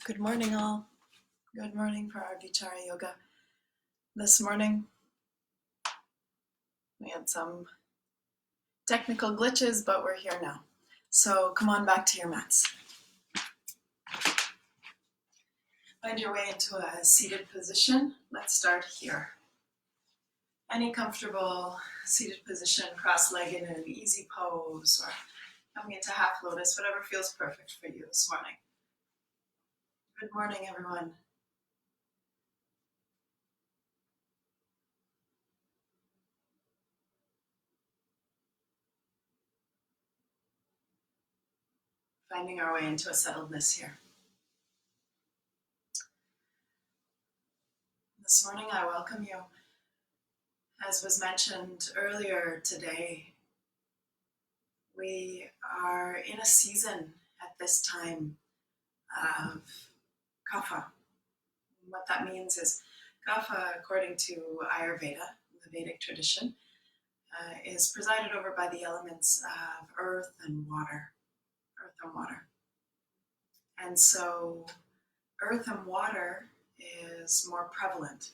Good morning, all. Good morning for our Vichara yoga. This morning, we had some technical glitches, but we're here now. So come on back to your mats. Find your way into a seated position. Let's start here. Any comfortable seated position, cross-legged in an easy pose, or coming into half lotus, whatever feels perfect for you this morning. Good morning, everyone. Finding our way into a settledness here. This morning, I welcome you. As was mentioned earlier today, we are in a season at this time of kapha. What that means is kapha, according to Ayurveda, the Vedic tradition, is presided over by the elements of earth and water. And so earth and water is more prevalent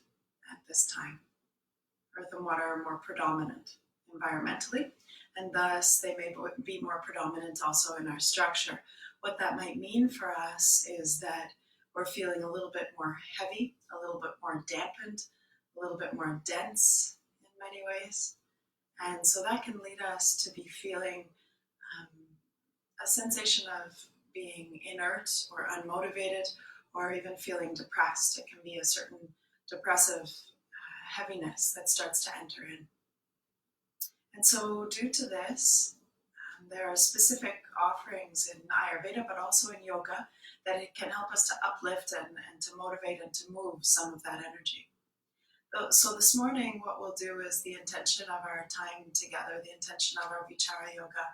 at this time. Earth and water are more predominant environmentally, and thus they may be more predominant also in our structure. What that might mean for us is that we're feeling a little bit more heavy, a little bit more dampened, a little bit more dense in many ways. And so that can lead us to be feeling a sensation of being inert or unmotivated, or even feeling depressed. It can be a certain depressive heaviness that starts to enter in. And so due to this, there are specific offerings in Ayurveda, but also in yoga, that it can help us to uplift and to motivate and to move some of that energy. So this morning, what we'll do is the intention of our time together, the intention of our Vichara yoga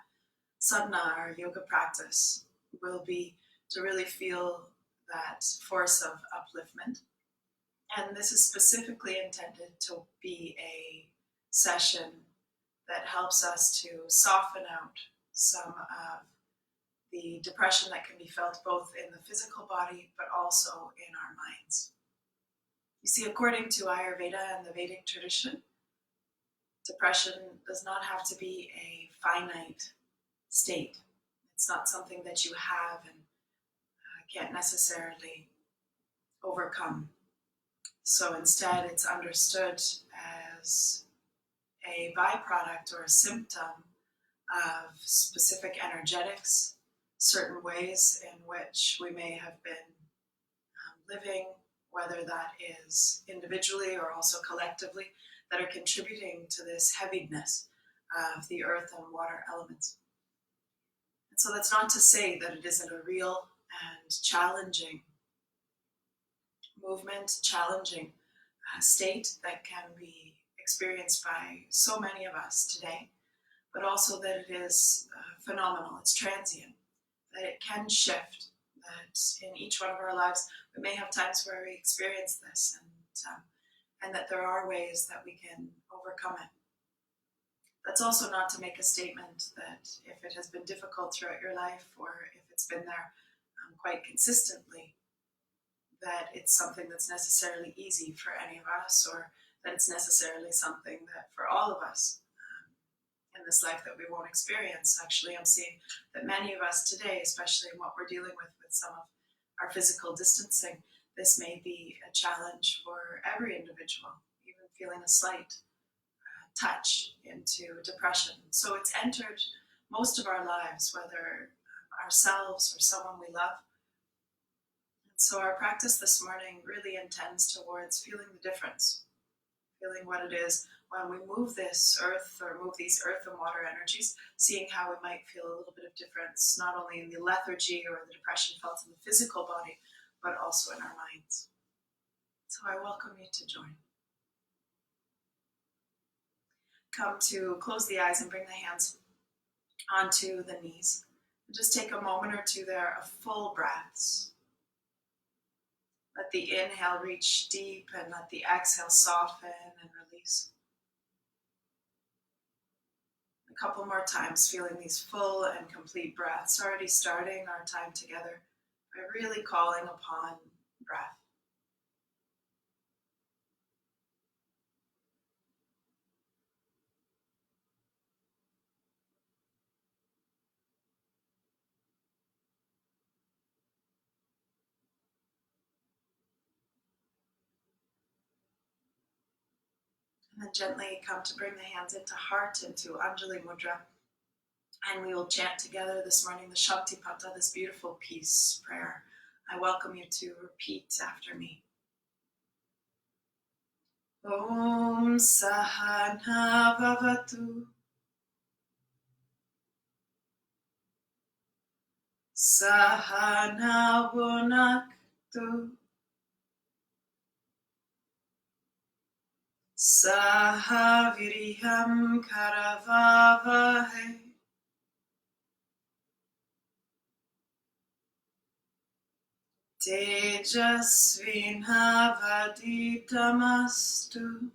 sadhana, our yoga practice, will be to really feel that force of upliftment. And this is specifically intended to be a session that helps us to soften out some of the depression that can be felt both in the physical body, but also in our minds. You see, according to Ayurveda and the Vedic tradition, depression does not have to be a finite state. It's not something that you have and can't necessarily overcome. So instead, it's understood as a byproduct or a symptom of specific energetics, certain ways in which we may have been living, whether that is individually or also collectively, that are contributing to this heaviness of the earth and water elements. And so that's not to say that it isn't a real and challenging movement, challenging state that can be experienced by so many of us today, but also that it is phenomenal, it's transient, that it can shift, that in each one of our lives we may have times where we experience this, and that there are ways that we can overcome it. That's also not to make a statement that if it has been difficult throughout your life, or if it's been there quite consistently, that it's something that's necessarily easy for any of us, or that it's necessarily something that for all of us in this life that we won't experience. Actually, I'm seeing that many of us today, especially in what we're dealing with some of our physical distancing, this may be a challenge for every individual, even feeling a slight touch into depression. So it's entered most of our lives, whether ourselves or someone we love. And so our practice this morning really intends towards feeling the difference, feeling what it is when we move this earth, or move these earth and water energies, seeing how we might feel a little bit of difference, not only in the lethargy or the depression felt in the physical body, but also in our minds. So I welcome you to join. Come to close the eyes and bring the hands onto the knees. And just take a moment or two there of full breaths. Let the inhale reach deep and let the exhale soften and release. A couple more times, feeling these full and complete breaths, already starting our time together by really calling upon breath. And then gently come to bring the hands into heart, into Anjali Mudra. And we will chant together this morning the Shantipata, this beautiful peace prayer. I welcome you to repeat after me. Om Sahana Bhavatu Sahana Bhunaktu Saha Viriyam Karavavahe Tejasvinavaditamastu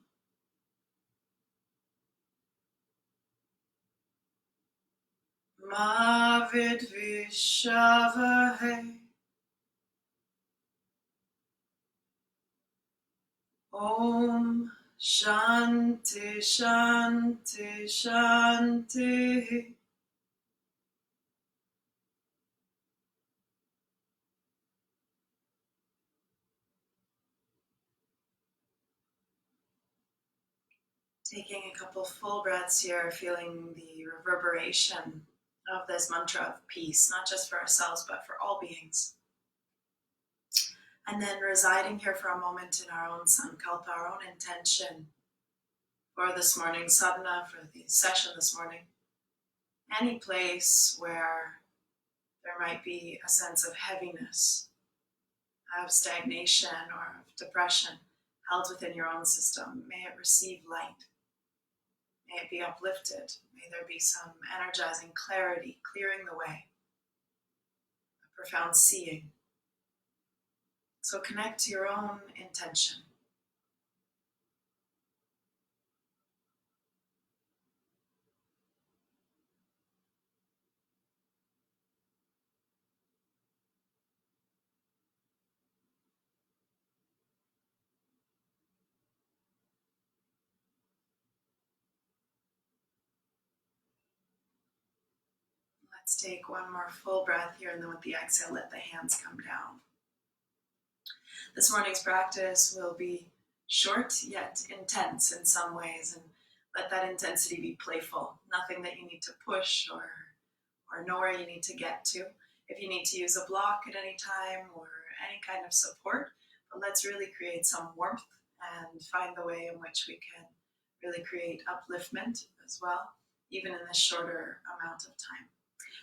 Ma Vidvishavahe Om Shanti Shanti Shanti. Taking a couple full breaths here, feeling the reverberation of this mantra of peace, not just for ourselves, but for all beings. And then residing here for a moment in our own sankalpa, our own intention for this morning's sadhana, for the session this morning. Any place where there might be a sense of heaviness, of stagnation, or of depression held within your own system, may it receive light. May it be uplifted. May there be some energizing clarity, clearing the way, a profound seeing. So connect to your own intention. Let's take one more full breath here, and then with the exhale, let the hands come down. This morning's practice will be short yet intense in some ways, and let that intensity be playful. Nothing that you need to push or know where you need to get to. If you need to use a block at any time or any kind of support, but let's really create some warmth and find the way in which we can really create upliftment as well, even in this shorter amount of time.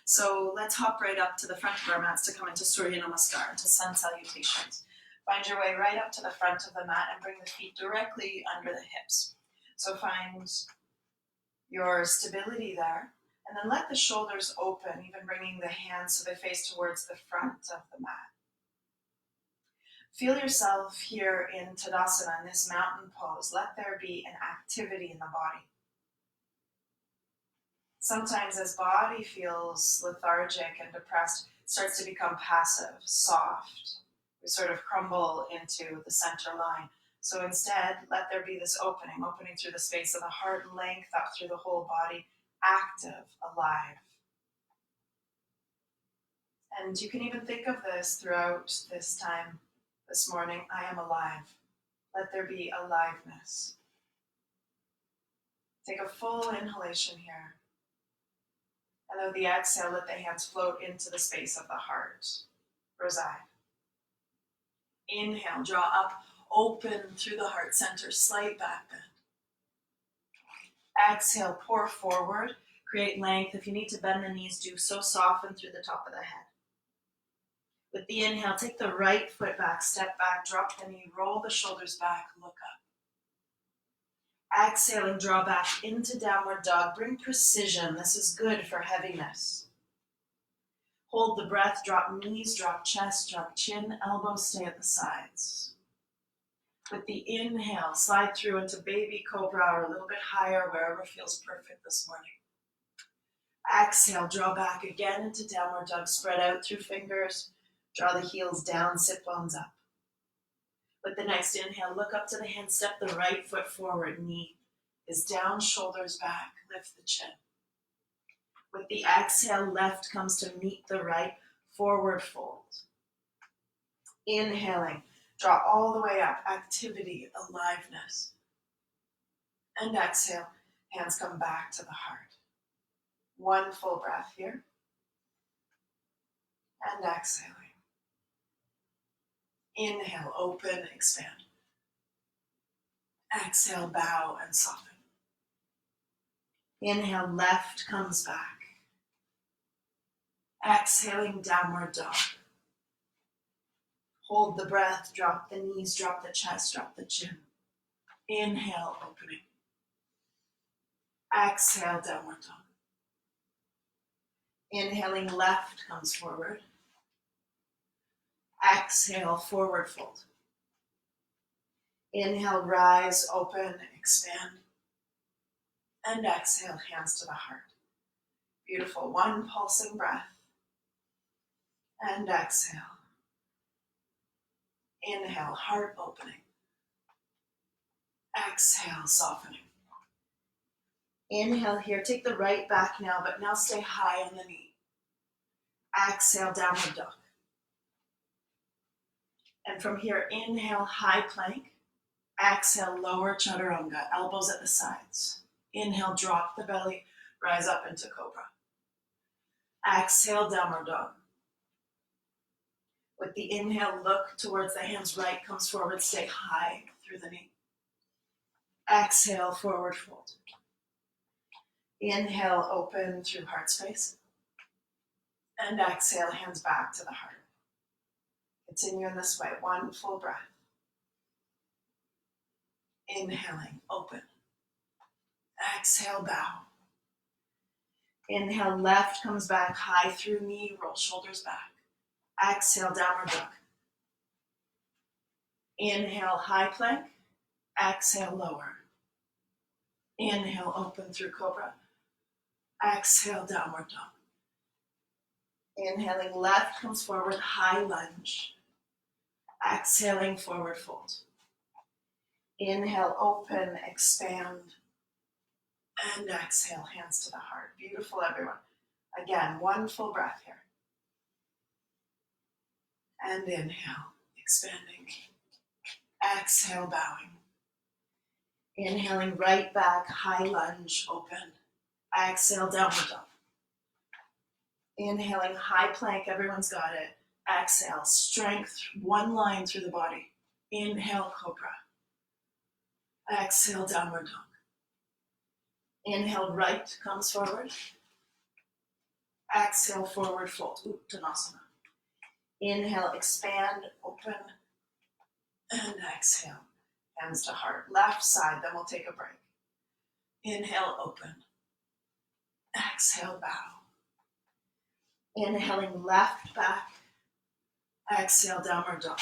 So let's hop right up to the front of our mats to come into Surya Namaskar, to sun salutations. Find your way right up to the front of the mat and bring the feet directly under the hips. So find your stability there, and then let the shoulders open, even bringing the hands so they face towards the front of the mat. Feel yourself here in Tadasana, in this mountain pose. Let there be an activity in the body. Sometimes as body feels lethargic and depressed, it starts to become passive, soft. We sort of crumble into the center line. So instead, let there be this opening through the space of the heart, length up through the whole body, active, alive. And you can even think of this throughout this time this morning. I am alive. Let there be aliveness. Take a full inhalation here. And with the exhale, let the hands float into the space of the heart. Reside. Inhale, draw up, open through the heart center, slight back bend. Exhale, pour forward, create length. If you need to bend the knees, do so. Soften through the top of the head. With the inhale, take the right foot back, step back, drop the knee, roll the shoulders back, look up. Exhaling, draw back into downward dog. Bring precision. This is good for heaviness. Hold the breath, drop knees, drop chest, drop chin, elbows stay at the sides. With the inhale, slide through into baby cobra or a little bit higher, wherever feels perfect this morning. Exhale, draw back again into downward dog, spread out through fingers. Draw the heels down, sit bones up. With the next inhale, look up to the hand, step the right foot forward, knee is down, shoulders back, lift the chin. With the exhale, left comes to meet the right, forward fold. Inhaling, draw all the way up, activity, aliveness. And exhale, hands come back to the heart. One full breath here. And exhaling. Inhale, open, expand. Exhale, bow and soften. Inhale, left comes back. Exhaling, downward dog. Hold the breath, drop the knees, drop the chest, drop the chin. Inhale, opening. Exhale, downward dog. Inhaling, left comes forward. Exhale, forward fold. Inhale, rise, open, expand. And exhale, hands to the heart. Beautiful, one pulsing breath. And exhale. Inhale, heart opening. Exhale, softening. Inhale here, take the right back now, but now stay high on the knee. Exhale, downward dog. And from here, inhale, high plank. Exhale, lower chaturanga, elbows at the sides. Inhale, drop the belly, rise up into cobra. Exhale, downward dog. With the inhale, look towards the hands, right comes forward, stay high through the knee. Exhale, forward fold. Inhale, open through heart space. And exhale, hands back to the heart. Continue in this way, one full breath. Inhaling, open. Exhale, bow. Inhale, left comes back, high through knee, roll shoulders back. Exhale, downward dog. Inhale, high plank. Exhale, lower. Inhale, open through cobra. Exhale, downward dog. Inhaling, left comes forward, high lunge. Exhaling, forward fold. Inhale, open, expand. And exhale, hands to the heart. Beautiful, everyone. Again, one full breath here. And inhale, expanding. Exhale, bowing. Inhaling, right back, high lunge, open. Exhale, downward dog. Inhaling, high plank, everyone's got it. Exhale, strength, one line through the body. Inhale, cobra. Exhale, downward dog. Inhale, right comes forward. Exhale, forward fold, Tadasana. Inhale, expand, open, and exhale. Hands to heart. Left side, then we'll take a break. Inhale, open. Exhale, bow. Inhaling, left back. Exhale, downward dog.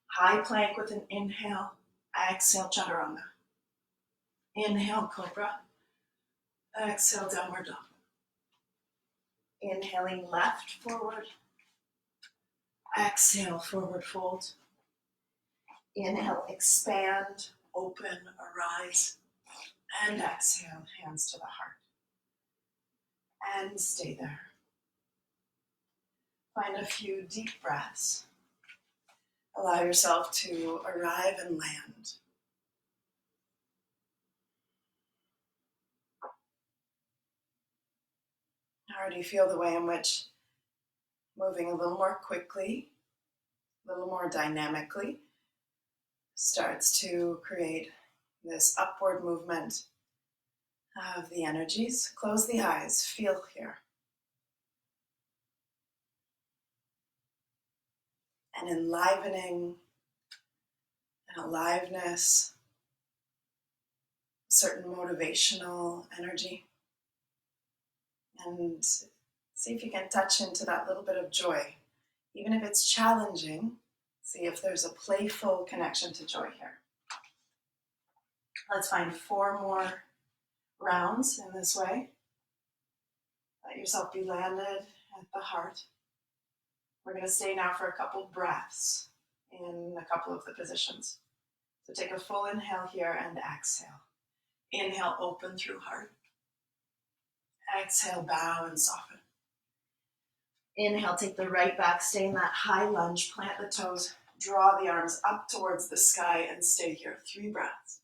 High plank with an inhale. Exhale, chaturanga. Inhale, cobra. Exhale, downward dog. Inhaling, left forward. Exhale, forward fold. Inhale, expand, open, arise. And exhale, hands to the heart. And stay there. Find a few deep breaths. Allow yourself to arrive and land. How do you feel the way in which moving a little more quickly, a little more dynamically, starts to create this upward movement of the energies? Close the eyes, feel here. An enlivening, an aliveness, a certain motivational energy. And see if you can touch into that little bit of joy. Even if it's challenging, see if there's a playful connection to joy here. Let's find 4 more rounds in this way. Let yourself be landed at the heart. We're going to stay now for a couple breaths in a couple of the positions. So take a full inhale here and exhale. Inhale, open through heart. Exhale, bow and soften. Inhale, take the right back, stay in that high lunge, plant the toes, draw the arms up towards the sky and stay here. 3 breaths.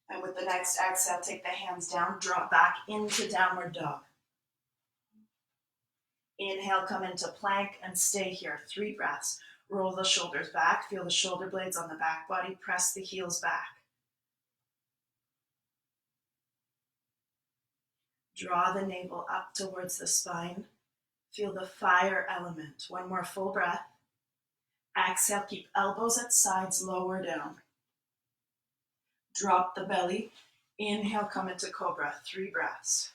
And with the next exhale, take the hands down, drop back into downward dog. Inhale, come into plank and stay here. 3 breaths. Roll the shoulders back, feel the shoulder blades on the back body, press the heels back. Draw the navel up towards the spine. Feel the fire element. 1 more full breath. Exhale, keep elbows at sides, lower down. Drop the belly. Inhale, come into Cobra. 3 breaths.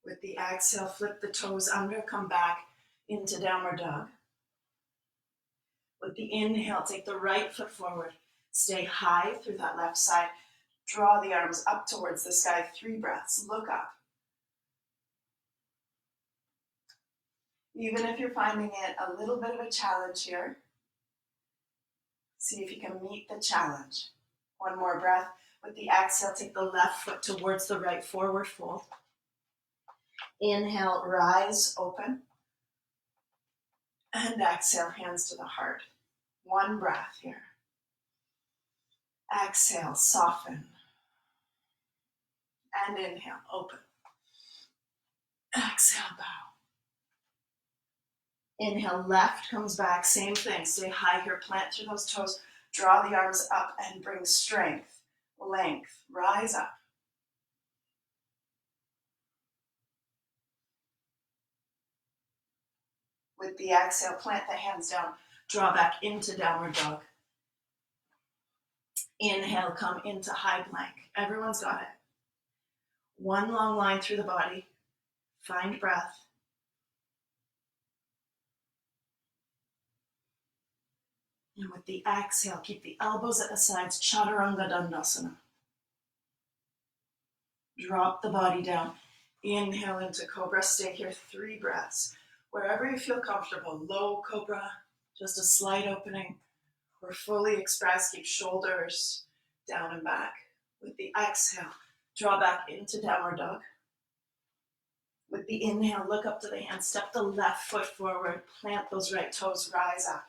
With the exhale, flip the toes under, come back into downward dog. With the inhale, take the right foot forward. Stay high through that left side. Draw the arms up towards the sky. 3 breaths. Look up. Even if you're finding it a little bit of a challenge here, see if you can meet the challenge. 1 more breath. With the exhale, take the left foot towards the right, forward fold. Inhale, rise, open. And exhale, hands to the heart. 1 breath here. Exhale, soften. And inhale, open. Exhale, bow. Inhale, left comes back, same thing. Stay high here, plant through those toes. Draw the arms up and bring strength, length. Rise up. With the exhale, plant the hands down. Draw back into downward dog. Inhale, come into high plank. Everyone's got it. 1 long line through the body. Find breath. And with the exhale, keep the elbows at the sides. Chaturanga Dandasana. Drop the body down. Inhale into Cobra. Stay here 3 breaths. Wherever you feel comfortable. Low Cobra, just a slight opening. Or fully express, keep shoulders down and back. With the exhale, draw back into downward dog. With the inhale, look up to the hands. Step the left foot forward. Plant those right toes. Rise up.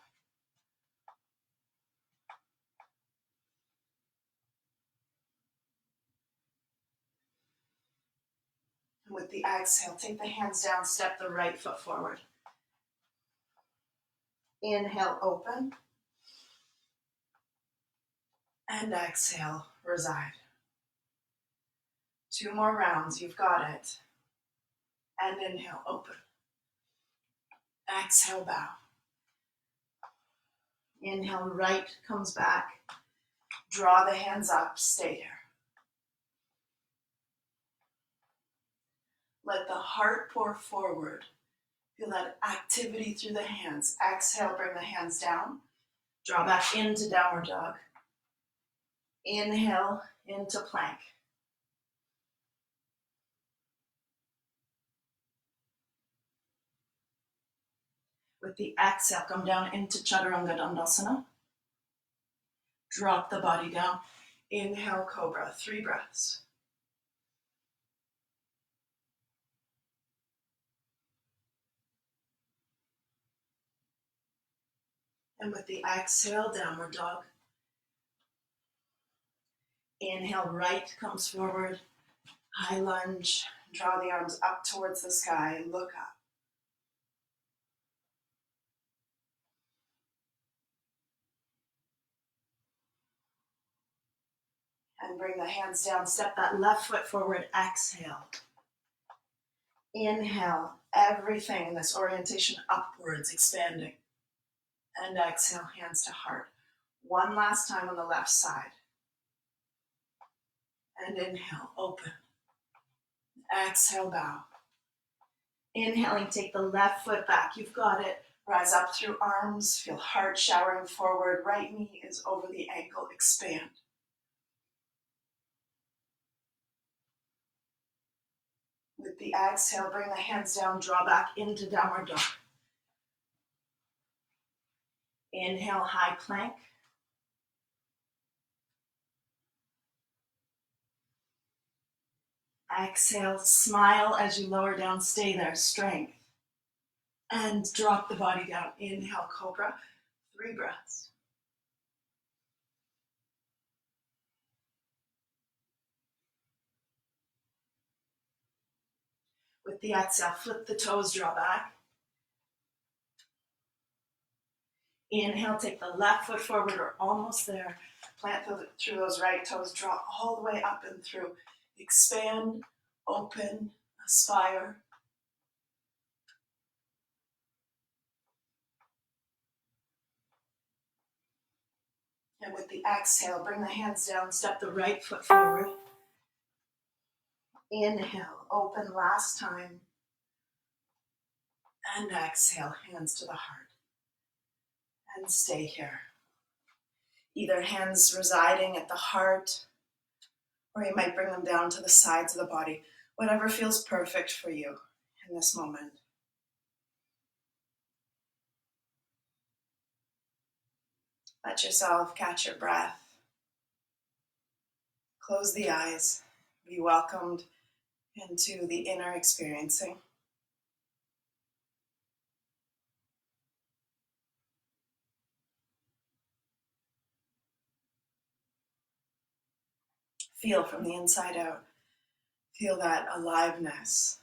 And with the exhale, take the hands down. Step the right foot forward. Inhale, open. And exhale, reside. 2 more rounds. You've got it. And inhale, open. Exhale, bow. Inhale, right comes back. Draw the hands up, stay here. Let the heart pour forward. Feel that activity through the hands. Exhale, bring the hands down. Draw back into downward dog. Inhale into plank. With the exhale, come down into Chaturanga Dandasana. Drop the body down. Inhale, Cobra. 3 breaths. And with the exhale, downward dog. Inhale, right comes forward. High lunge. Draw the arms up towards the sky. Look up. And bring the hands down. Step that left foot forward. Exhale. Inhale. Everything in this orientation upwards, expanding. And exhale, hands to heart. 1 last time on the left side. And inhale, open. Exhale, bow. Inhaling, take the left foot back. You've got it. Rise up through arms. Feel heart showering forward. Right knee is over the ankle. Expand. With the exhale, bring the hands down. Draw back into downward dog. Inhale, high plank. Exhale, smile as you lower down. Stay there. Strength. And drop the body down. Inhale, Cobra. 3 breaths. With the exhale, flip the toes, draw back. Inhale, take the left foot forward. We're almost there. Plant through those right toes. Draw all the way up and through. Expand, open, aspire. And with the exhale, bring the hands down. Step the right foot forward. Inhale, open last time. And exhale, hands to the heart. And stay here. Either hands residing at the heart, or you might bring them down to the sides of the body. Whatever feels perfect for you in this moment. Let yourself catch your breath. Close the eyes. Be welcomed into the inner experiencing. Feel from the inside out. Feel that aliveness.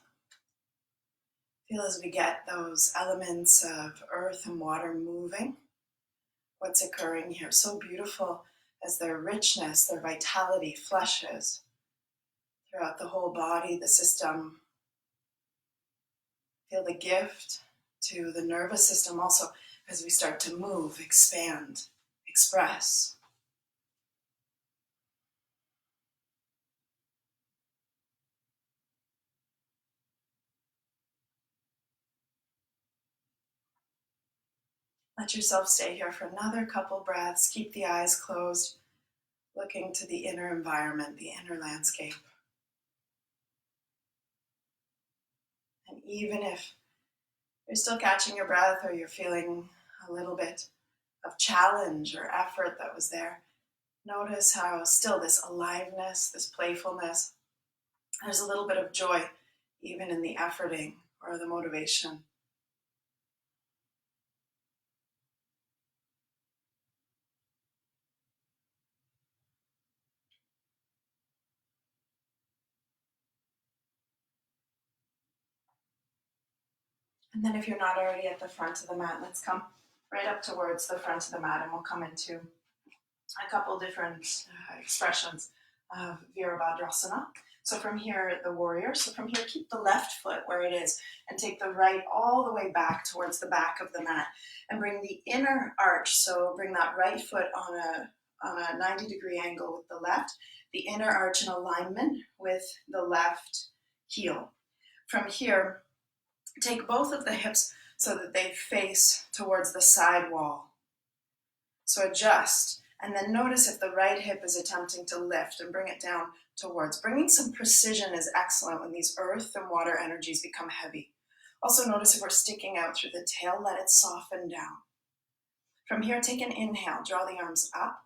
Feel as we get those elements of earth and water moving. What's occurring here? So beautiful as their richness, their vitality flushes throughout the whole body, the system. Feel the gift to the nervous system also as we start to move, expand, express. Let yourself stay here for another couple breaths. Keep the eyes closed, looking to the inner environment, the inner landscape. And even if you're still catching your breath or you're feeling a little bit of challenge or effort that was there, notice how still this aliveness, this playfulness, there's a little bit of joy even in the efforting or the motivation. And then if you're not already at the front of the mat, let's come right up towards the front of the mat and we'll come into a couple different expressions of Virabhadrasana. So from here, the warrior. So from here, keep the left foot where it is and take the right all the way back towards the back of the mat and bring the inner arch. So bring that right foot on a 90-degree angle with the left, the inner arch in alignment with the left heel. From here, take both of the hips so that they face towards the side wall. So adjust, and then notice if the right hip is attempting to lift and bring it down towards. Bringing some precision is excellent when these earth and water energies become heavy. Also notice if we're sticking out through the tail, let it soften down. From here, take an inhale, draw the arms up.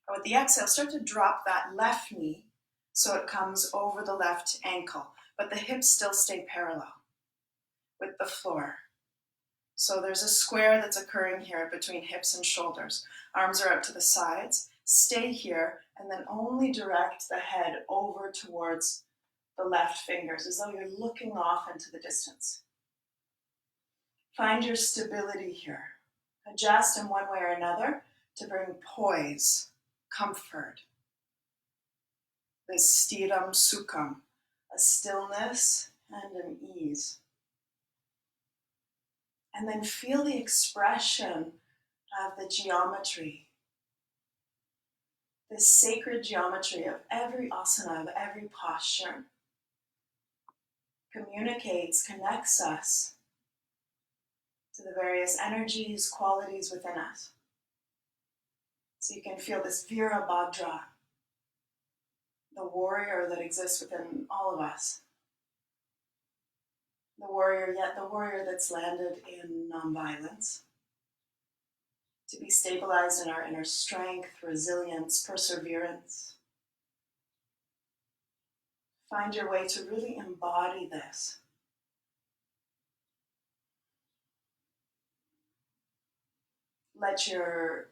And with the exhale, start to drop that left knee so it comes over the left ankle, but the hips still stay parallel with the floor. So there's a square that's occurring here between hips and shoulders. Arms are out to the sides. Stay here and then only direct the head over towards the left fingers as though you're looking off into the distance. Find your stability here. Adjust in one way or another to bring poise, comfort. This stiram sukham, a stillness and an ease. And then feel the expression of the geometry, this sacred geometry of every asana, of every posture. communicates, connects us to the various energies, qualities within us. So you can feel this Virabhadra, the warrior that exists within all of us. The warrior, yet the warrior that's landed in nonviolence. To be stabilized in our inner strength, resilience, perseverance. Find your way to really embody this. Let your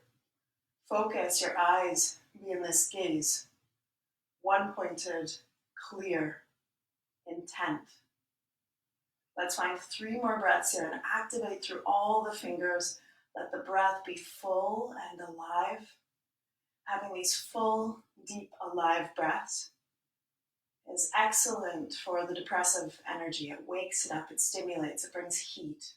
focus, your eyes be in this gaze. One-pointed, clear, intent. Let's find 3 more breaths here and activate through all the fingers. Let the breath be full and alive. Having these full, deep, alive breaths is excellent for the depressive energy. It wakes it up, it stimulates, it brings heat.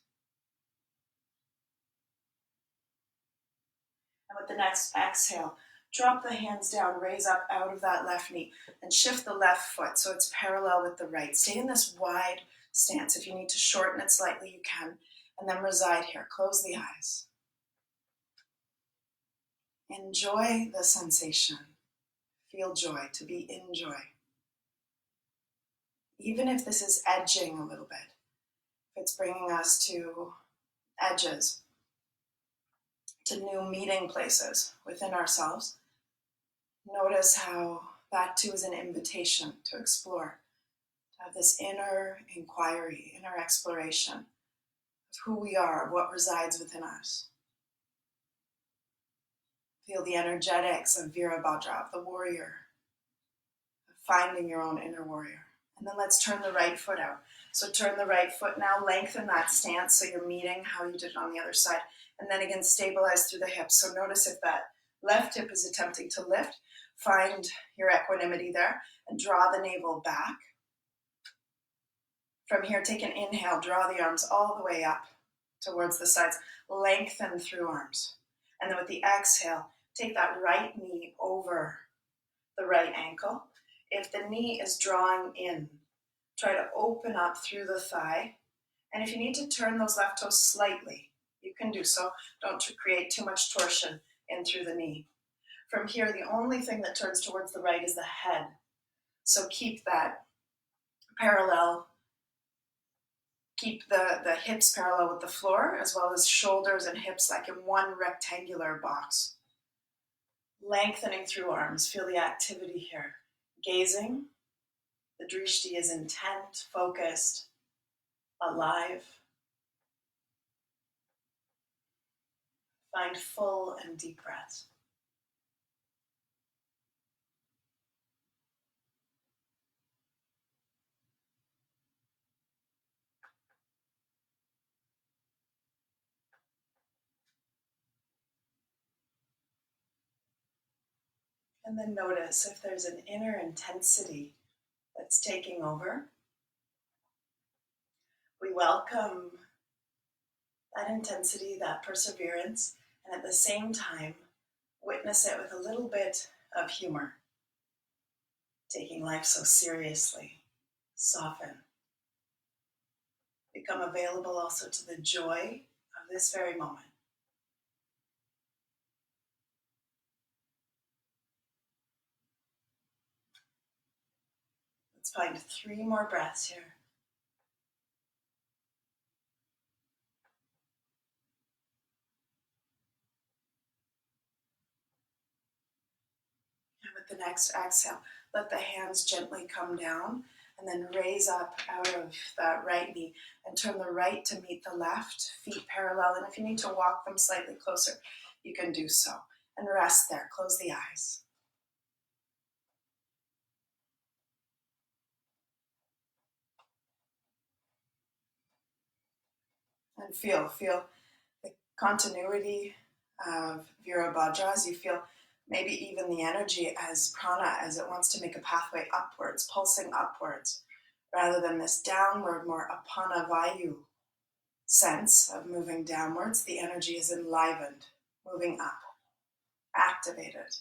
And with the next exhale, drop the hands down, raise up out of that left knee, and shift the left foot so it's parallel with the right. Stay in this wide stance. If you need to shorten it slightly, you can. And then reside here. Close the eyes. Enjoy the sensation. Feel joy, to be in joy. Even if this is edging a little bit, if it's bringing us to edges, to new meeting places within ourselves, notice how that too is an invitation to explore, to have this inner inquiry, inner exploration of who we are, of what resides within us. Feel the energetics of Virabhadra, of the warrior, of finding your own inner warrior. And then let's turn the right foot out. So turn the right foot now, lengthen that stance so you're meeting how you did it on the other side. And then again, stabilize through the hips. So notice if that left hip is attempting to lift, find your equanimity there and draw the navel back. From here, take an inhale, draw the arms all the way up towards the sides. Lengthen through arms. And then with the exhale, take that right knee over the right ankle. If the knee is drawing in, try to open up through the thigh. And if you need to turn those left toes slightly, you can do so. Don't create too much torsion in through the knee. From here, the only thing that turns towards the right is the head. So keep that parallel. Keep the hips parallel with the floor, as well as shoulders and hips like in one rectangular box. Lengthening through arms. Feel the activity here. Gazing. The drishti is intent, focused, alive. Find full and deep breaths. And then notice if there's an inner intensity that's taking over. We welcome that intensity, that perseverance, and at the same time, witness it with a little bit of humor. Taking life so seriously. Soften. Become available also to the joy of this very moment. Let's find 3 more breaths here. And with the next exhale, let the hands gently come down and then raise up out of that right knee and turn the right to meet the left, feet parallel. And if you need to walk them slightly closer, you can do so. And rest there, close the eyes. And feel the continuity of Virabhadra as you feel maybe even the energy as prana as it wants to make a pathway upwards, pulsing upwards, rather than this downward, more apana vayu sense of moving downwards. The energy is enlivened, moving up, activated.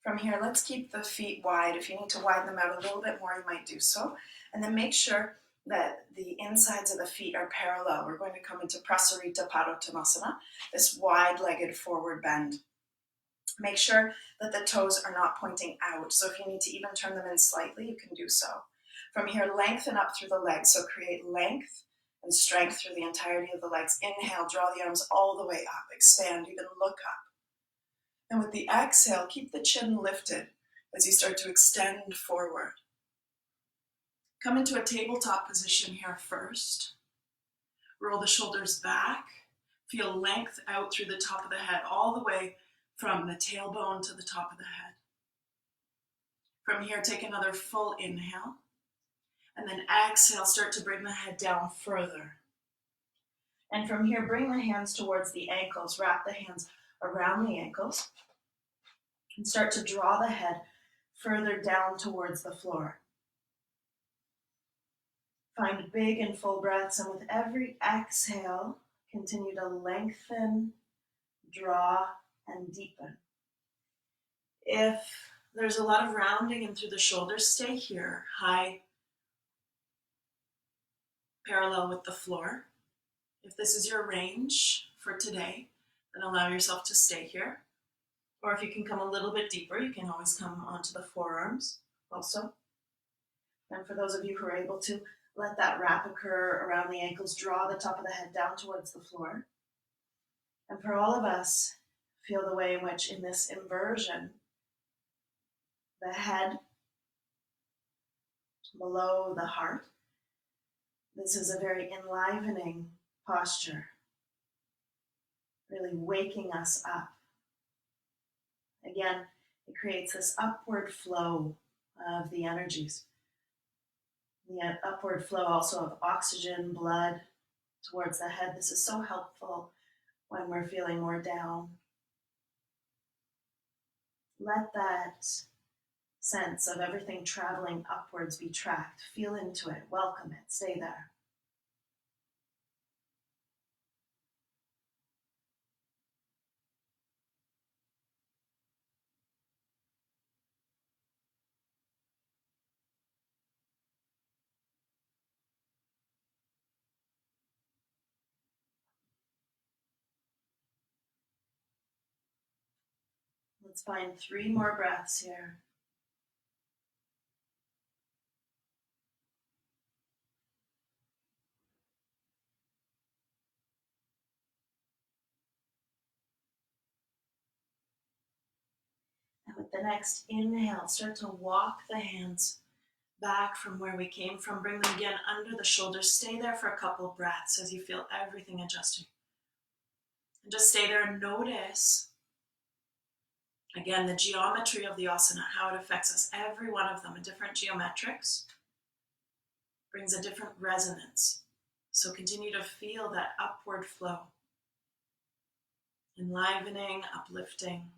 From here, let's keep the feet wide. If you need to widen them out a little bit more, you might do so. And then make sure that the insides of the feet are parallel. We're going to come into Prasarita Padottanasana, this wide-legged forward bend. Make sure that the toes are not pointing out. So if you need to even turn them in slightly, you can do so. From here, lengthen up through the legs. So create length and strength through the entirety of the legs. Inhale, draw the arms all the way up. Expand, even look up. And with the exhale, keep the chin lifted as you start to extend forward. Come into a tabletop position here first. Roll the shoulders back. Feel length out through the top of the head, all the way from the tailbone to the top of the head. From here, take another full inhale. And then exhale, start to bring the head down further. And from here, bring the hands towards the ankles. Wrap the hands around the ankles. And start to draw the head further down towards the floor. Find big and full breaths, and with every exhale, continue to lengthen, draw, and deepen. If there's a lot of rounding in through the shoulders, stay here, high, parallel with the floor. If this is your range for today, then allow yourself to stay here. Or if you can come a little bit deeper, you can always come onto the forearms also. And for those of you who are able to, let that wrap occur around the ankles, draw the top of the head down towards the floor. And for all of us, feel the way in which in this inversion, the head below the heart, this is a very enlivening posture, really waking us up. Again, it creates this upward flow of the energies. The upward flow also of oxygen, blood towards the head. This is so helpful when we're feeling more down. Let that sense of everything traveling upwards be tracked. Feel into it, welcome it, stay there. Let's find 3 more breaths here. And with the next inhale, start to walk the hands back from where we came from. Bring them again under the shoulders. Stay there for a couple of breaths as you feel everything adjusting. And just stay there and notice, again, the geometry of the asana, how it affects us. Every one of them, a different geometrics, brings a different resonance. So continue to feel that upward flow. Enlivening, uplifting.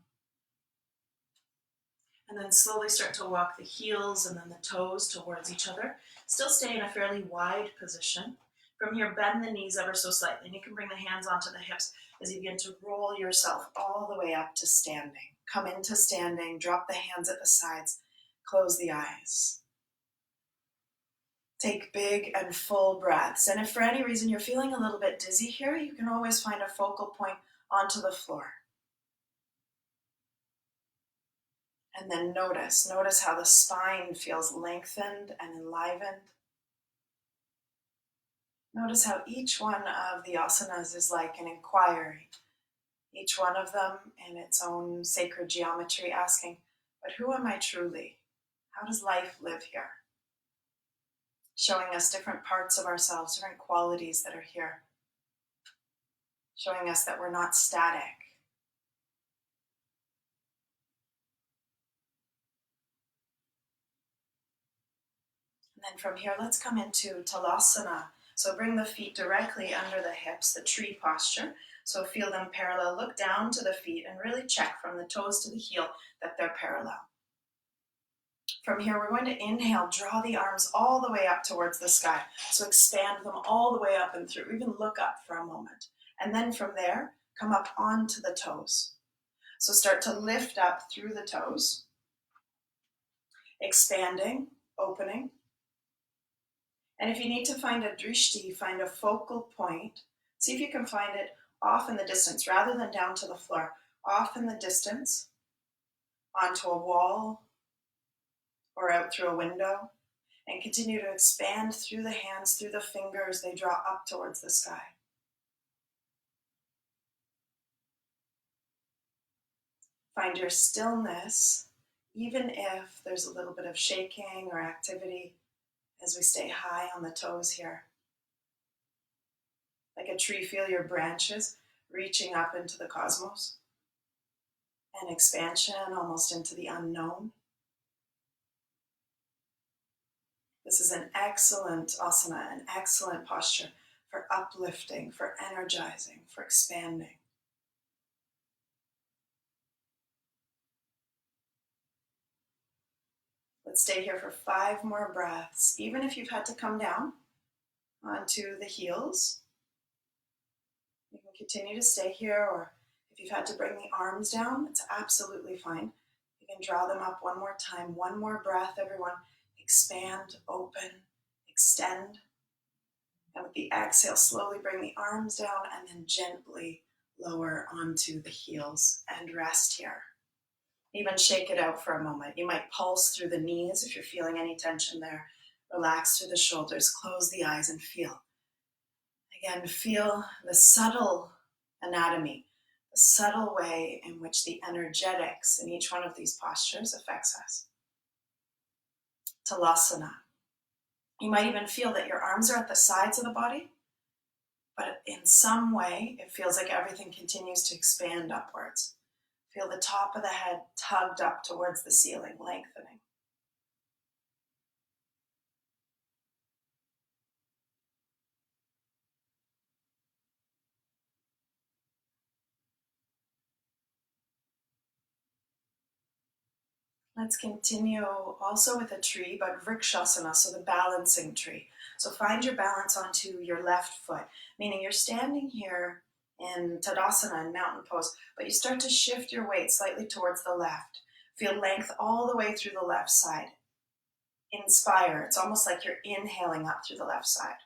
And then slowly start to walk the heels and then the toes towards each other. Still stay in a fairly wide position. From here, bend the knees ever so slightly. And you can bring the hands onto the hips as you begin to roll yourself all the way up to standing. Come into standing, drop the hands at the sides, close the eyes. Take big and full breaths. And if for any reason you're feeling a little bit dizzy here, you can always find a focal point onto the floor. And then notice how the spine feels lengthened and enlivened. Notice how each one of the asanas is like an inquiry. Each one of them in its own sacred geometry asking, but who am I truly? How does life live here? Showing us different parts of ourselves, different qualities that are here. Showing us that we're not static. And then from here, let's come into Tadasana. So bring the feet directly under the hips, the tree posture. So feel them parallel. Look down to the feet and really check from the toes to the heel that they're parallel. From here, we're going to inhale, draw the arms all the way up towards the sky. So expand them all the way up and through. Even look up for a moment. And then from there, come up onto the toes. So start to lift up through the toes. expanding, opening. And if you need to find a drishti, find a focal point. See if you can find it off in the distance rather than down to the floor. Off in the distance, onto a wall or out through a window. And continue to expand through the hands, through the fingers. They draw up towards the sky. Find your stillness, even if there's a little bit of shaking or activity as we stay high on the toes here. Like a tree, feel your branches reaching up into the cosmos. And expansion almost into the unknown. This is an excellent asana, an excellent posture for uplifting, for energizing, for expanding. Let's stay here for 5 more breaths. Even if you've had to come down onto the heels, you can continue to stay here, or if you've had to bring the arms down, it's absolutely fine. You can draw them up one more time. 1 more breath, everyone. Expand, open, extend. And with the exhale, slowly bring the arms down and then gently lower onto the heels and rest here. Even shake it out for a moment. You might pulse through the knees if you're feeling any tension there. Relax through the shoulders, close the eyes and feel. Again, feel the subtle anatomy, the subtle way in which the energetics in each one of these postures affects us. Tadasana. You might even feel that your arms are at the sides of the body, but in some way it feels like everything continues to expand upwards. Feel the top of the head tugged up towards the ceiling, lengthening. Let's continue also with a tree, but vrikshasana, so the balancing tree. So find your balance onto your left foot, meaning you're standing here in Tadasana and mountain pose, but you start to shift your weight slightly towards the left. Feel length all the way through the left side. Inspire. It's almost like you're inhaling up through the left side.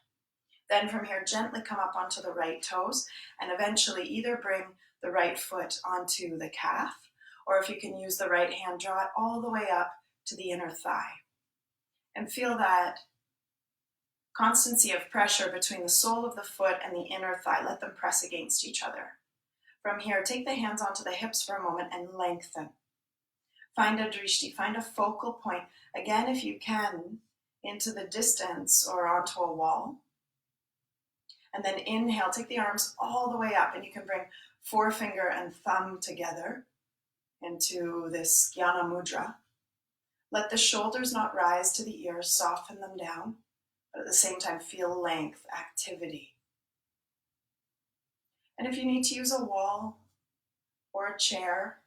Then from here, gently come up onto the right toes and eventually either bring the right foot onto the calf, or if you can use the right hand, draw it all the way up to the inner thigh. And feel that constancy of pressure between the sole of the foot and the inner thigh. Let them press against each other. From here, take the hands onto the hips for a moment and lengthen. Find a drishti, find a focal point. Again, if you can, into the distance or onto a wall. And then inhale, take the arms all the way up, and you can bring forefinger and thumb together into this Jnana Mudra. Let the shoulders not rise to the ears, soften them down, but at the same time feel length, activity. And if you need to use a wall or a chair,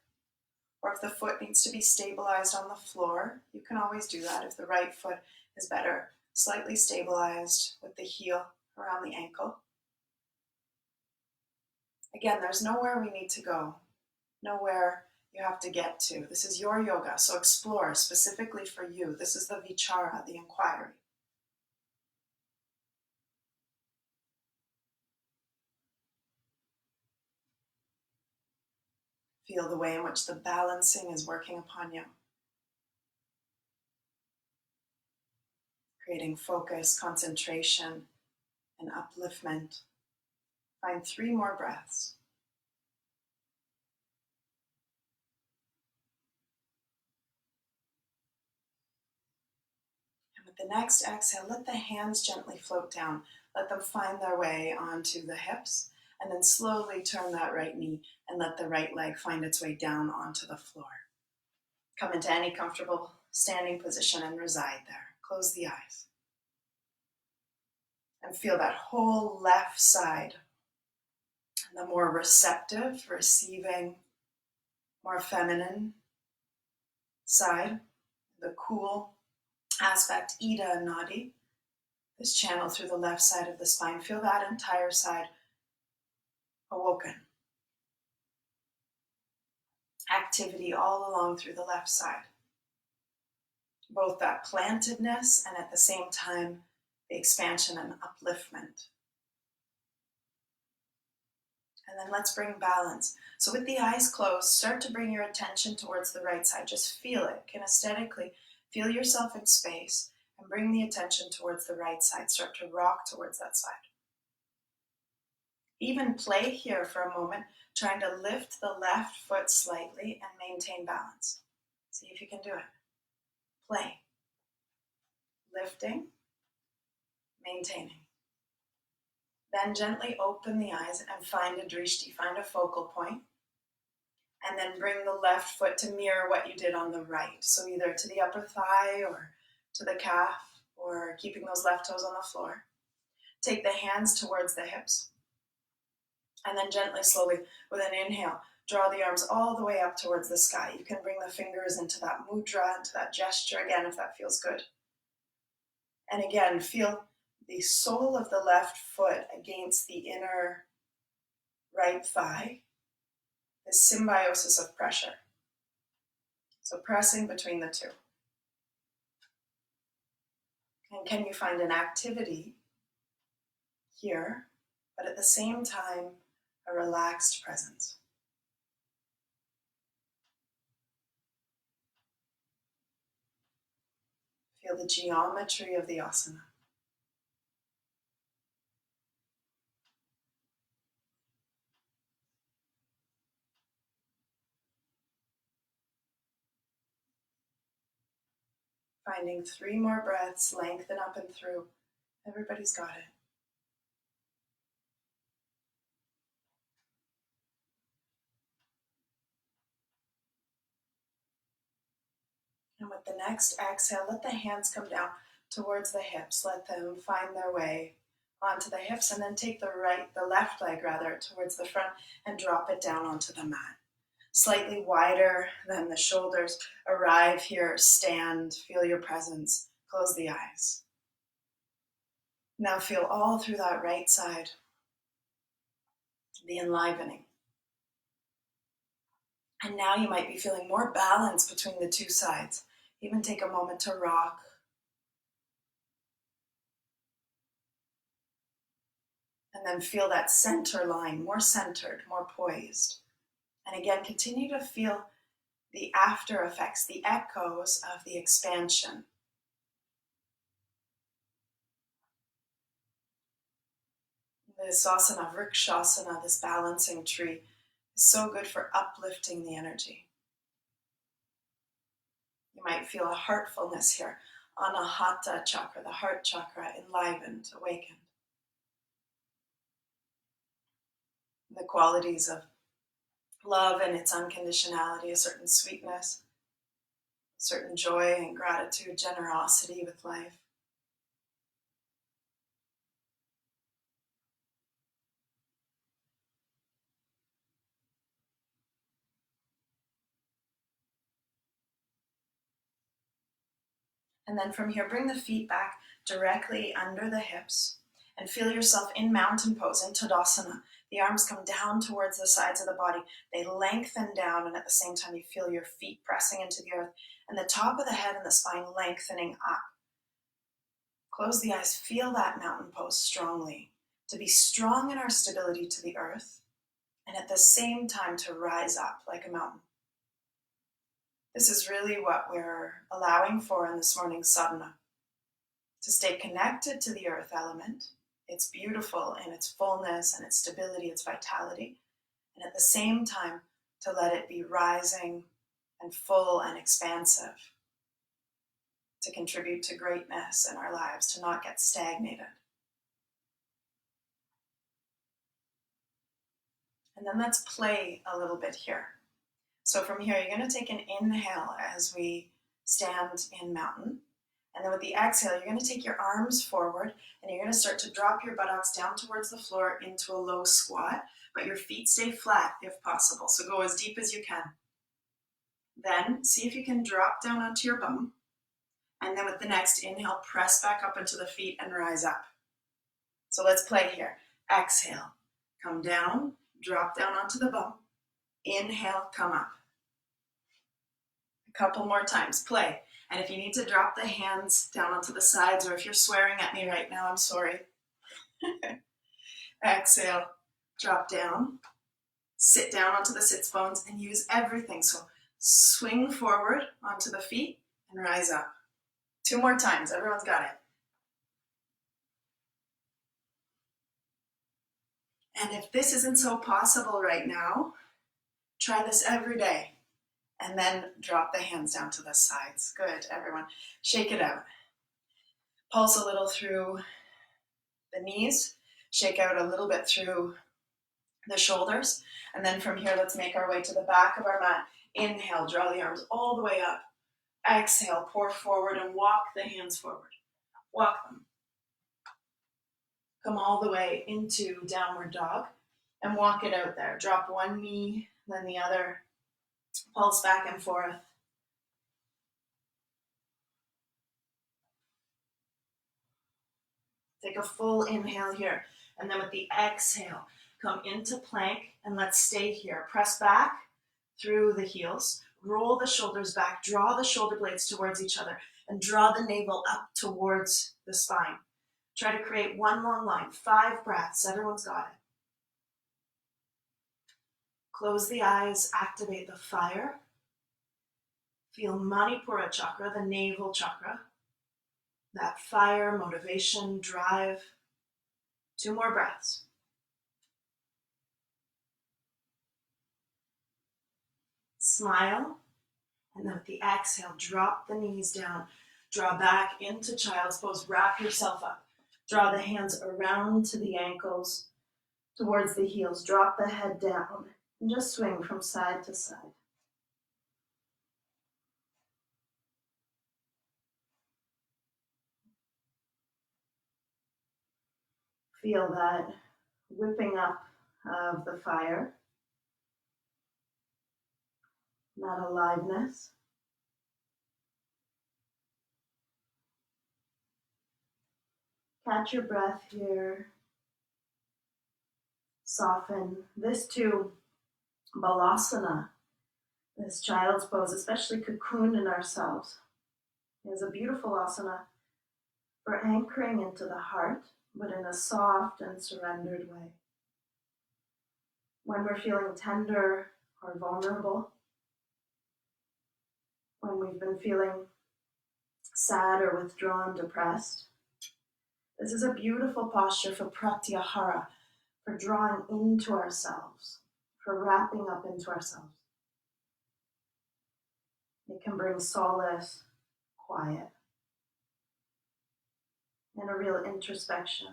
or if the foot needs to be stabilized on the floor, you can always do that. If the right foot is better, slightly stabilized with the heel around the ankle. Again, there's nowhere we need to go, nowhere you have to get to. This is your yoga, so explore specifically for you. This is the Vichara, the inquiry. Feel the way in which the balancing is working upon you. Creating focus, concentration, and upliftment. Find 3 more breaths. And with the next exhale, let the hands gently float down. Let them find their way onto the hips, and then slowly turn that right knee and let the right leg find its way down onto the floor. Come into any comfortable standing position and reside there. Close the eyes. And feel that whole left side. And the more receptive, receiving, more feminine side, the cool aspect, Ida Nadi, this channel through the left side of the spine. Feel that entire side awoken. Activity all along through the left side. both that plantedness and at the same time the expansion and upliftment. And then let's bring balance. So with the eyes closed, start to bring your attention towards the right side. Just feel it. Kinesthetically, feel yourself in space and bring the attention towards the right side. Start to rock towards that side. Even play here for a moment, trying to lift the left foot slightly and maintain balance. See if you can do it. Play. Lifting, maintaining. Then gently open the eyes and find a drishti, find a focal point. And then bring the left foot to mirror what you did on the right. So either to the upper thigh or to the calf, or keeping those left toes on the floor. Take the hands towards the hips. And then gently, slowly, with an inhale, draw the arms all the way up towards the sky. You can bring the fingers into that mudra, into that gesture again, if that feels good. And again, feel the sole of the left foot against the inner right thigh. This symbiosis of pressure. So pressing between the two. And can you find an activity here, but at the same time, a relaxed presence? Feel the geometry of the asana. Finding 3 more breaths, lengthen up and through. Everybody's got it. And with the next exhale, let the hands come down towards the hips. Let them find their way onto the hips, and then take the left leg towards the front and drop it down onto the mat. Slightly wider than the shoulders. Arrive here, stand, feel your presence. Close the eyes. Now feel all through that right side the enlivening. And now you might be feeling more balance between the two sides. Even take a moment to rock. And then feel that center line, more centered, more poised. And again, continue to feel the after effects, the echoes of the expansion. This asana, vrikshasana, this balancing tree, is so good for uplifting the energy. You might feel a heartfulness here, anahata chakra, the heart chakra, enlivened, awakened. The qualities of love and its unconditionality, a certain sweetness, a certain joy and gratitude, generosity with life. And then from here, bring the feet back directly under the hips and feel yourself in mountain pose, in Tadasana. The arms come down towards the sides of the body. They lengthen down, and at the same time, you feel your feet pressing into the earth and the top of the head and the spine lengthening up. Close the eyes, feel that mountain pose strongly. To be strong in our stability to the earth, and at the same time to rise up like a mountain. This is really what we're allowing for in this morning's sadhana. To stay connected to the earth element. It's beautiful in its fullness and its stability, its vitality. And at the same time, to let it be rising and full and expansive. To contribute to greatness in our lives, to not get stagnated. And then let's play a little bit here. So from here, you're going to take an inhale as we stand in mountain. And then with the exhale, you're going to take your arms forward and you're going to start to drop your buttocks down towards the floor into a low squat, but your feet stay flat if possible. So go as deep as you can. Then see if you can drop down onto your bum. And then with the next inhale, press back up into the feet and rise up. So let's play here. Exhale, come down, drop down onto the bum. Inhale, come up. A couple more times, play. And if you need to drop the hands down onto the sides, or if you're swearing at me right now, I'm sorry. Exhale, drop down, sit down onto the sits bones and use everything. So swing forward onto the feet and rise up. 2 more times, everyone's got it. And if this isn't so possible right now, try this every day. And then drop the hands down to the sides. Good, everyone. Shake it out. Pulse a little through the knees. Shake out a little bit through the shoulders. And then from here, let's make our way to the back of our mat. Inhale, draw the arms all the way up. Exhale, pour forward and walk the hands forward. Walk them. Come all the way into downward dog and walk it out there. Drop one knee, then the other. Pulse back and forth. Take a full inhale here. And then with the exhale, come into plank and let's stay here. Press back through the heels. Roll the shoulders back. Draw the shoulder blades towards each other and draw the navel up towards the spine. Try to create one long line. 5 breaths. Everyone's got it. Close the eyes. Activate the fire. Feel Manipura chakra, the navel chakra. That fire, motivation, drive. 2 more breaths. Smile. And then with the exhale, drop the knees down. Draw back into child's pose. Wrap yourself up. Draw the hands around to the ankles, towards the heels. Drop the head down and just swing from side to side. Feel that whipping up of the fire, that aliveness. Catch your breath here. Soften. This too, Balasana, this child's pose, especially cocooned in ourselves, is a beautiful asana for anchoring into the heart, but in a soft and surrendered way. When we're feeling tender or vulnerable, when we've been feeling sad or withdrawn, depressed, this is a beautiful posture for pratyahara, for drawing into ourselves, for wrapping up into ourselves. It can bring solace, quiet, and a real introspection.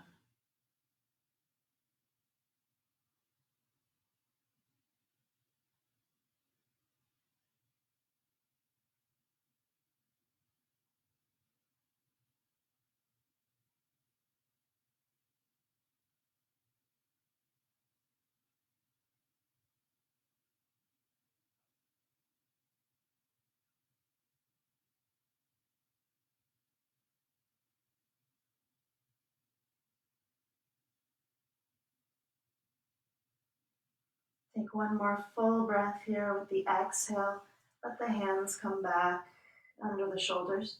Take one more full breath here with the exhale. Let the hands come back under the shoulders.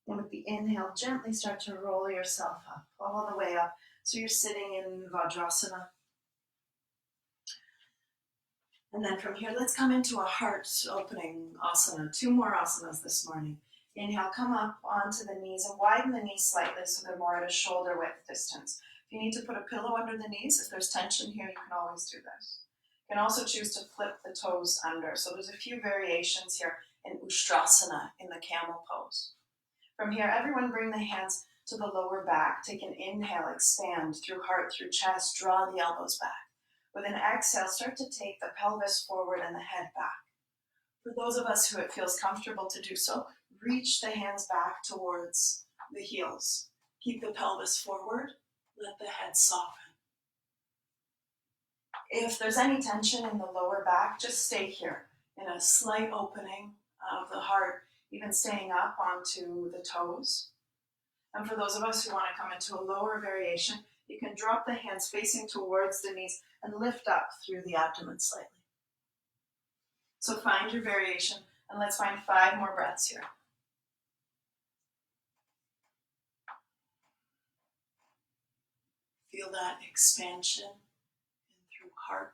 And with the inhale, gently start to roll yourself up, all the way up. So you're sitting in Vajrasana. And then from here, let's come into a heart opening asana. 2 more asanas this morning. Inhale, come up onto the knees and widen the knees slightly so they're more at a shoulder width distance. If you need to put a pillow under the knees, if there's tension here, you can always do this. You can also choose to flip the toes under. So there's a few variations here in Ustrasana, in the camel pose. From here, everyone bring the hands to the lower back. Take an inhale, expand through heart, through chest, draw the elbows back. With an exhale, start to take the pelvis forward and the head back. For those of us who it feels comfortable to do so, reach the hands back towards the heels. Keep the pelvis forward, let the head soften. If there's any tension in the lower back, just stay here in a slight opening of the heart, even staying up onto the toes. And for those of us who want to come into a lower variation, you can drop the hands facing towards the knees and lift up through the abdomen slightly. So find your variation, and let's find 5 more breaths here. feel that expansion in through heart.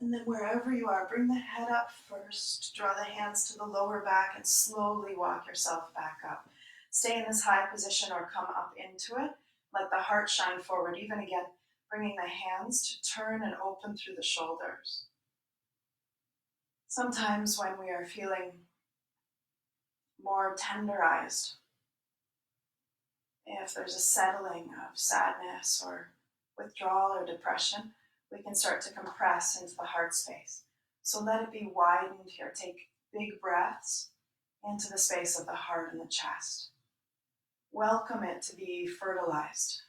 And then wherever you are, bring the head up first. Draw the hands to the lower back and slowly walk yourself back up. Stay in this high position or come up into it. Let the heart shine forward. Even again, bringing the hands to turn and open through the shoulders. Sometimes when we are feeling more tenderized, if there's a settling of sadness or withdrawal or depression, we can start to compress into the heart space. So let it be widened here. Take big breaths into the space of the heart and the chest. Welcome it to be fertilized.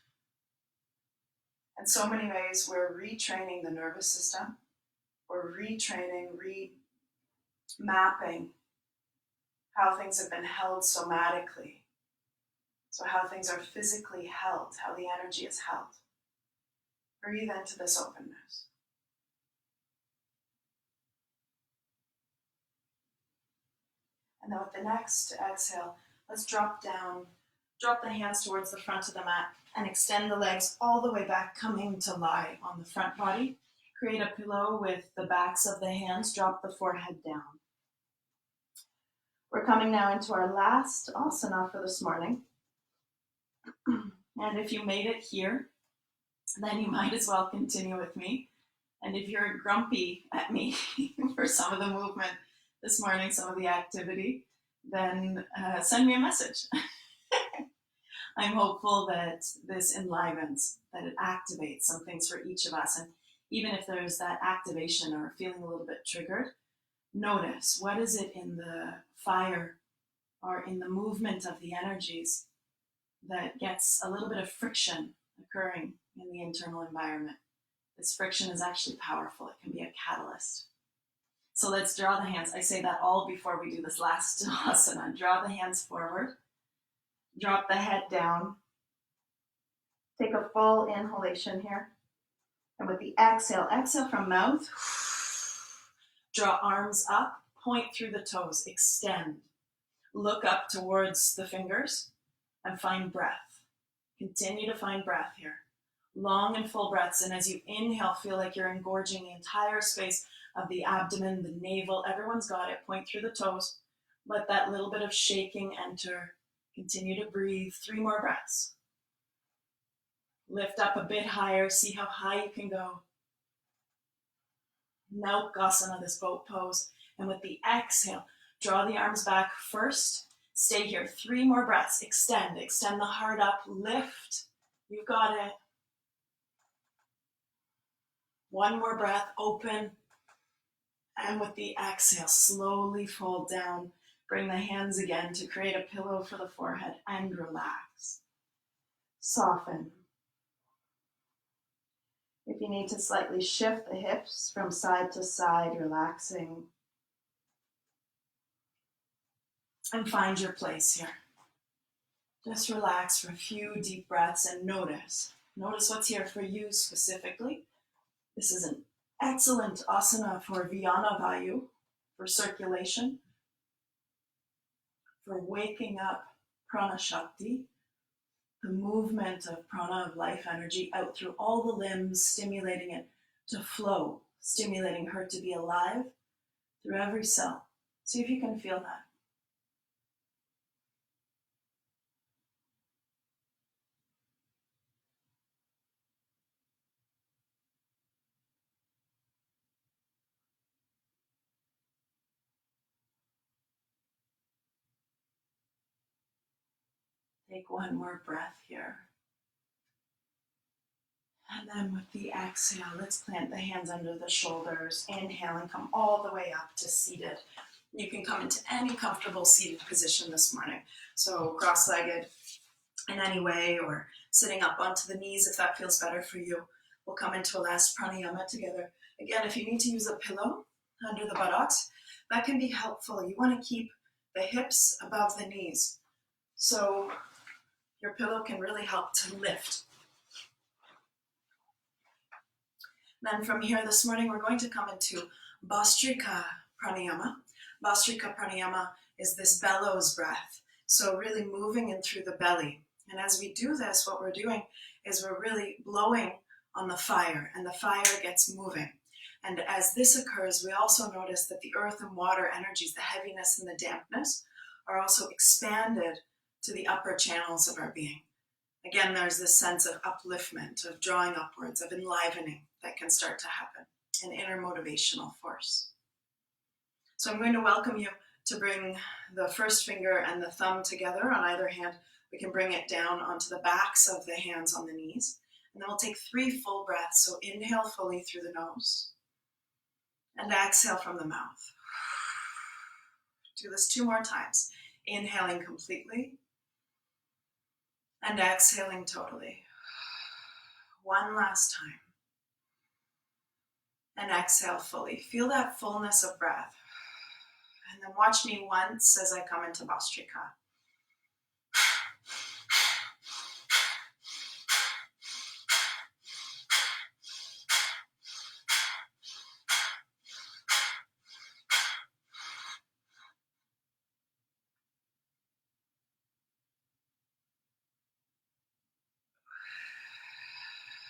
In so many ways, we're retraining the nervous system. We're retraining, remapping how things have been held somatically. So how things are physically held, how the energy is held. Breathe into this openness. And then with the next exhale, let's drop down, drop the hands towards the front of the mat and extend the legs all the way back, coming to lie on the front body. Create a pillow with the backs of the hands, drop the forehead down. We're coming now into our last asana for this morning. And if you made it here, then you might as well continue with me. And if you're grumpy at me for some of the movement this morning, some of the activity, then send me a message. I'm hopeful that this enlivens, that it activates some things for each of us. And even if there's that activation or feeling a little bit triggered, notice what is it in the fire or in the movement of the energies that gets a little bit of friction occurring in the internal environment. This friction is actually powerful. It can be a catalyst. So let's draw the hands. I say that all before we do this last asana. Draw the hands forward. Drop the head down. Take a full inhalation here. And with the exhale, exhale from mouth. Draw arms up, point through the toes, extend. Look up towards the fingers and find breath. Continue to find breath here. Long and full breaths. And as you inhale, feel like you're engorging the entire space of the abdomen, the navel. Everyone's got it. Point through the toes. Let that little bit of shaking enter. Continue to breathe. 3 more breaths. Lift up a bit higher. See how high you can go. Naukasana, this boat pose. And with the exhale, draw the arms back first. Stay here. 3 more breaths. Extend. Extend the heart up. Lift. You've got it. 1 more breath. Open. And with the exhale, slowly fold down. Bring the hands again to create a pillow for the forehead and relax. Soften. If you need to slightly shift the hips from side to side, relaxing. And find your place here. Just relax for a few deep breaths and notice. Notice what's here for you specifically. This is an excellent asana for Vyana Vayu, for circulation, for waking up prana shakti, the movement of prana, of life energy, out through all the limbs, stimulating it to flow, stimulating her to be alive through every cell. See if you can feel that. Take 1 more breath here. And then with the exhale, let's plant the hands under the shoulders. Inhale and come all the way up to seated. You can come into any comfortable seated position this morning. So cross-legged in any way, or sitting up onto the knees if that feels better for you. We'll come into a last pranayama together. Again, if you need to use a pillow under the buttocks, that can be helpful. You want to keep the hips above the knees. So your pillow can really help to lift. Then from here this morning, we're going to come into Bhastrika Pranayama. Bhastrika Pranayama is this bellows breath. So really moving in through the belly. And as we do this, what we're doing is we're really blowing on the fire, and the fire gets moving. And as this occurs, we also notice that the earth and water energies, the heaviness and the dampness, are also expanded to the upper channels of our being. Again, there's this sense of upliftment, of drawing upwards, of enlivening that can start to happen, an inner motivational force. So I'm going to welcome you to bring the first finger and the thumb together on either hand. We can bring it down onto the backs of the hands on the knees. And then we'll take 3 full breaths. So inhale fully through the nose and exhale from the mouth. Do this 2 more times. Inhaling completely and exhaling totally. 1 last time. And exhale fully. Feel that fullness of breath. And then watch me once as I come into Bhastrika.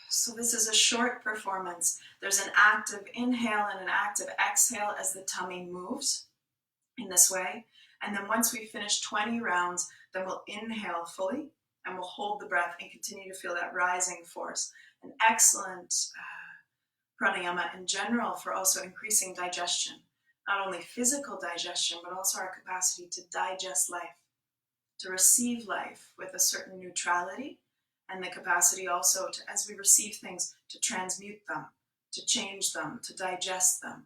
So this is a short performance. There's an active inhale and an active exhale as the tummy moves in this way. And then once we finish 20 rounds, then we'll inhale fully and we'll hold the breath and continue to feel that rising force. An excellent pranayama in general for also increasing digestion. Not only physical digestion, but also our capacity to digest life, to receive life with a certain neutrality, and the capacity also to, as we receive things, to transmute them, to change them, to digest them.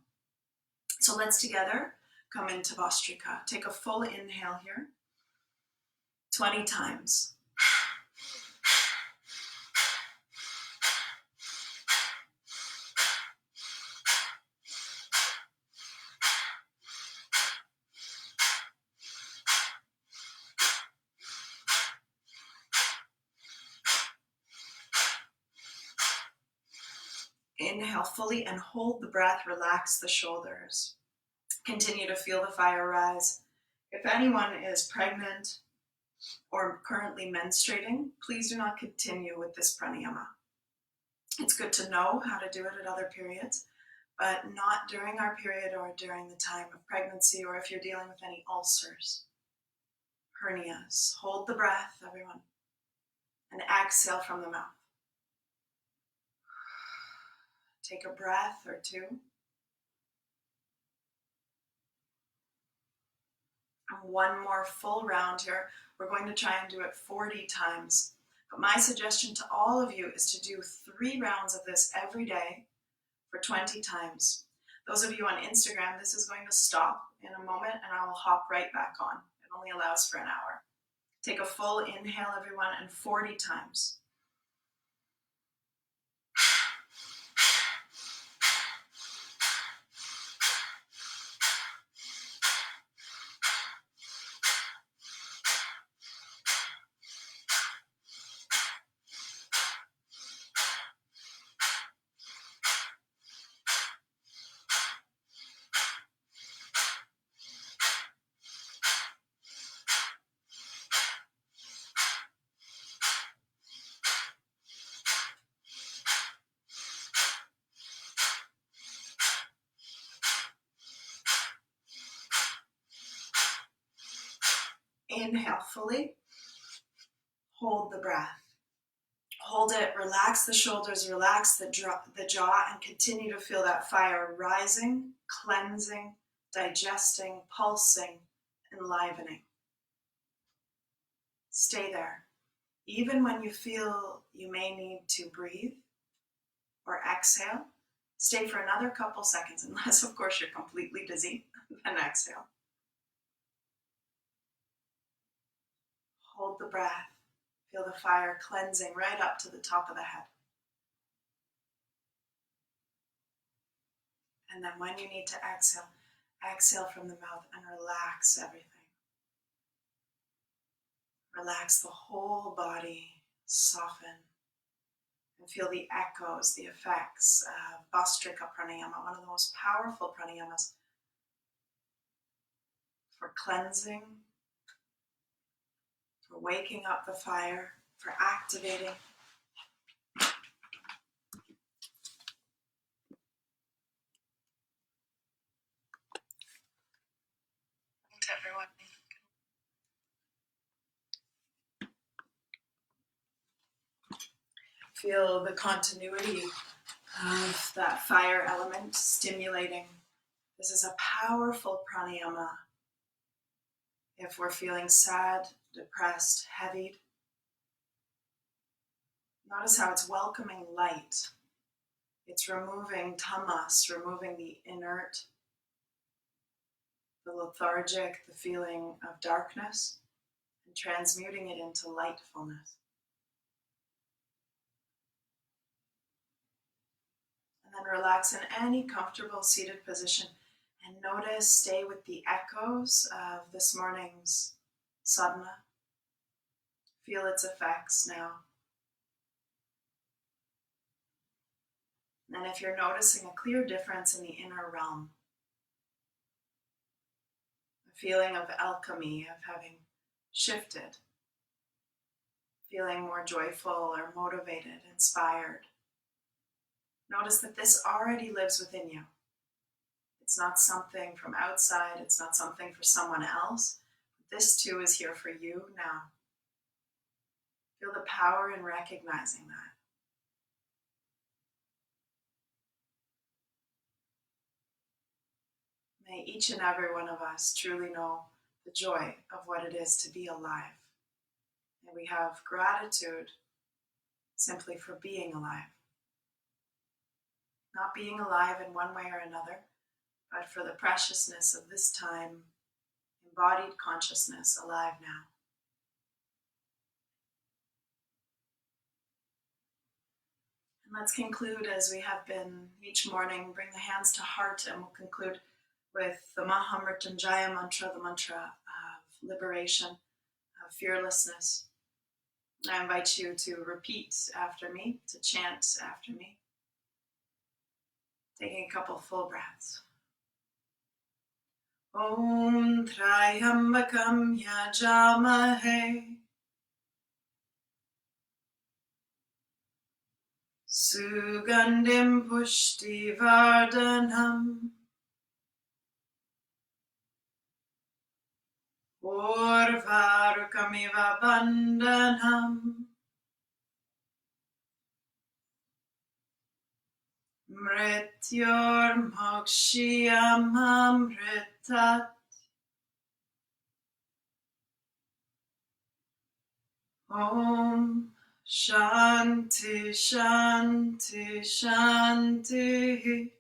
So let's together come into Bhastrika. Take a full inhale here, 20 times. Inhale fully and hold the breath, relax the shoulders. Continue to feel the fire rise. If anyone is pregnant or currently menstruating, please do not continue with this pranayama. It's good to know how to do it at other periods, but not during our period or during the time of pregnancy, or if you're dealing with any ulcers, hernias. Hold the breath, everyone, and exhale from the mouth. Take a breath or 2. And 1 more full round here. We're going to try and do it 40 times. But my suggestion to all of you is to do 3 rounds of this every day for 20 times. Those of you on Instagram, this is going to stop in a moment and I will hop right back on. It only allows for an hour. Take a full inhale, everyone, and 40 times. Inhale fully. Hold the breath. Hold it, relax the shoulders, relax the jaw, and continue to feel that fire rising, cleansing, digesting, pulsing, enlivening. Stay there. Even when you feel you may need to breathe or exhale, stay for another couple seconds, unless of course you're completely dizzy, then exhale. Hold the breath. Feel the fire cleansing right up to the top of the head. And then when you need to exhale, exhale from the mouth and relax everything. Relax the whole body, soften, and feel the echoes, the effects of Bhastrika Pranayama, one of the most powerful pranayamas. for cleansing, for waking up the fire, for activating. To everyone. Feel the continuity of that fire element stimulating. This is a powerful pranayama. If we're feeling sad, depressed, heavied, notice how it's welcoming light. It's removing tamas, removing the inert, the lethargic, the feeling of darkness, and transmuting it into lightfulness. And then relax in any comfortable seated position and notice, stay with the echoes of this morning's sadhana. Feel its effects now. And if you're noticing a clear difference in the inner realm, a feeling of alchemy, of having shifted, feeling more joyful or motivated, inspired, notice that this already lives within you. It's not something from outside, it's not something for someone else. This too is here for you now. Feel the power in recognizing that. May each and every one of us truly know the joy of what it is to be alive. May we have gratitude simply for being alive. Not being alive in one way or another, but for the preciousness of this time, embodied consciousness alive now. And let's conclude as we have been each morning. Bring the hands to heart and we'll conclude with the Mahamrityunjaya mantra, the mantra of liberation, of fearlessness. I invite you to repeat after me, to chant after me. Taking a couple full breaths. Om Trayambakam Yajamahe Sugandhim Pushti Vardhanam Urvarukamiva Bandhanam Mrityor Mokshiyam Amritat Om Shanti Shanti Shanti.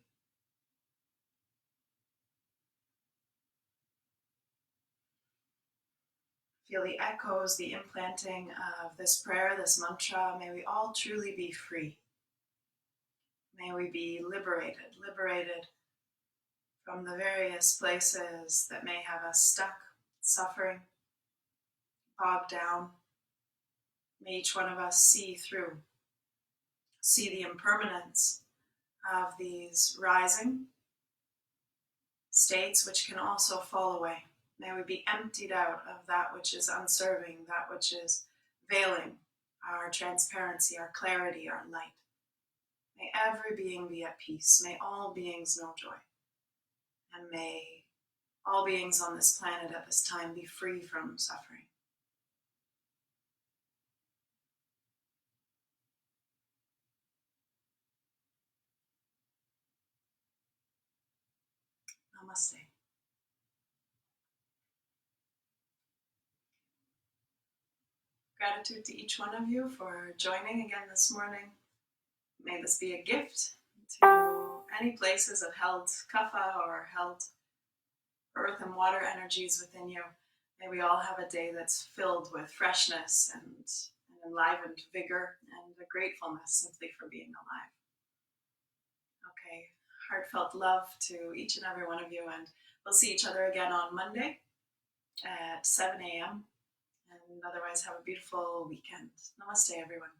Feel the echoes, the implanting of this prayer, this mantra. May we all truly be free. May we be liberated from the various places that may have us stuck, suffering, bogged down. May each one of us see through, see the impermanence of these rising states which can also fall away. May we be emptied out of that which is unserving, that which is veiling our transparency, our clarity, our light. May every being be at peace. May all beings know joy. And may all beings on this planet at this time be free from suffering. Namaste. Gratitude to each one of you for joining again this morning. May this be a gift to any places of held kapha or held earth and water energies within you. May we all have a day that's filled with freshness and enlivened vigor and a gratefulness simply for being alive. Okay, heartfelt love to each and every one of you, and we'll see each other again on Monday at 7 a.m. And otherwise have a beautiful weekend. Namaste, everyone.